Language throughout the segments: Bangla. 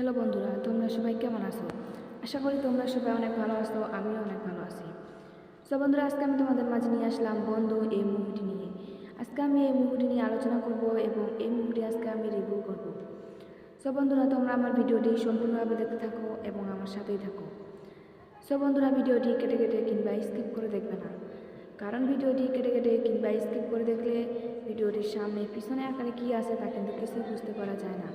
হ্যালো বন্ধুরা, তোমরা সবাই কেমন আছো? আশা করি তোমরা সবাই অনেক ভালো আছো, আমিও অনেক ভালো আছি। সো বন্ধুরা, আজকে আমি তোমাদের মাঝে নিয়ে আসলাম বন্ধু এই মুভিটি নিয়ে। আজকে আমি এই মুভিটি নিয়ে আলোচনা করব এবং এই মুভিটি আজকে আমি রিভিউ করব। সো বন্ধুরা, তোমরা আমার ভিডিওটি সম্পূর্ণভাবে দেখতে থাকো এবং আমার সাথেই থাকো। সো বন্ধুরা, ভিডিওটি কেটে কেটে কিংবা স্কিপ করে দেখবে না, কারণ ভিডিওটি কেটে কেটে কিংবা স্কিপ করে দেখলে ভিডিওটির সামনে পিছনে আকারে কী আছে তা কিন্তু কিছুই বুঝতে পারা যায় না।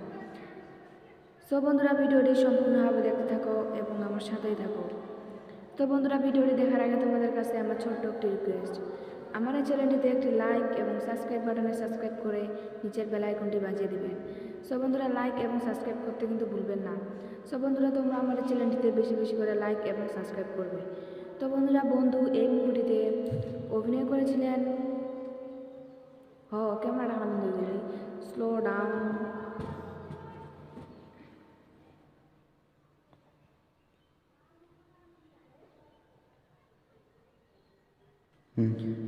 সো বন্ধুরা, ভিডিওটি সম্পূর্ণভাবে দেখতে থাকো এবং আমার সাথেই থাকো। তো বন্ধুরা, ভিডিওটি দেখার আগে তোমাদের কাছে আমার ছোট্ট একটি রিকোয়েস্ট, আমার এই চ্যানেলটিতে একটি লাইক এবং সাবস্ক্রাইব বাটনে সাবস্ক্রাইব করে নিচের বেল আইকনটি বাজিয়ে দিবেন। সো বন্ধুরা, লাইক এবং সাবস্ক্রাইব করতে কিন্তু ভুলবেন না। সো বন্ধুরা, তোমরা আমার এই চ্যানেলটিতে বেশি বেশি করে লাইক এবং সাবস্ক্রাইব করবে। তো বন্ধুরা, বন্ধু এই মুভিটিতে অভিনয় করেছিলেন ক্যামেরাটা আনন্দ দিলি স্লো ডাউন।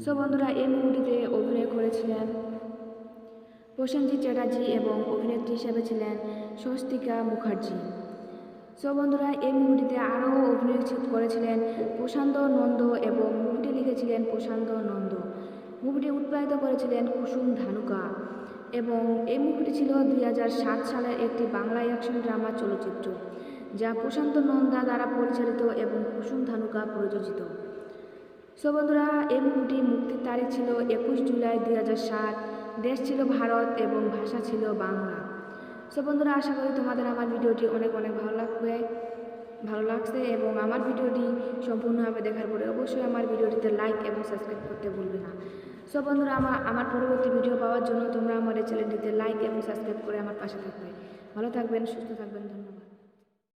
সো বন্ধুরা, এই মুভিটিতে অভিনয় করেছিলেন প্রসেনজিৎ চ্যাটার্জি এবং অভিনেত্রী হিসেবে ছিলেন স্বস্তিকা মুখার্জি। সো বন্ধুরা, এই মুভিটিতে আরও অভিনয় করেছিলেন প্রশান্ত নন্দ এবং মুভিটি লিখেছিলেন প্রশান্ত নন্দ। মুভিটি উৎপাদিত করেছিলেন কুসুম ধানুকা এবং এই মুভিটি ছিল 2007 সালের একটি বাংলা অ্যাকশন ড্রামা চলচ্চিত্র, যা প্রশান্ত নন্দা দ্বারা পরিচালিত এবং কুসুম ধানুকা প্রযোজিত। সো বন্ধুরা, এই মুভিটির মুক্তির তারিখ ছিল 21 জুলাই 2007। দেশ ছিল ভারত এবং ভাষা ছিল বাংলা। সো বন্ধুরা, আশা করি তোমাদের আমার ভিডিওটি অনেক অনেক ভালো লাগছে এবং আমার ভিডিওটি সম্পূর্ণভাবে দেখার পরে অবশ্যই আমার ভিডিওটিতে লাইক এবং সাবস্ক্রাইব করতে ভুলবে না। সো বন্ধুরা, আমার পরবর্তী ভিডিও পাওয়ার জন্য তোমরা আমার এই চ্যানেলটিতে লাইক এবং সাবস্ক্রাইব করে আমার পাশে থাকবে। ভালো থাকবেন, সুস্থ থাকবেন, ধন্যবাদ।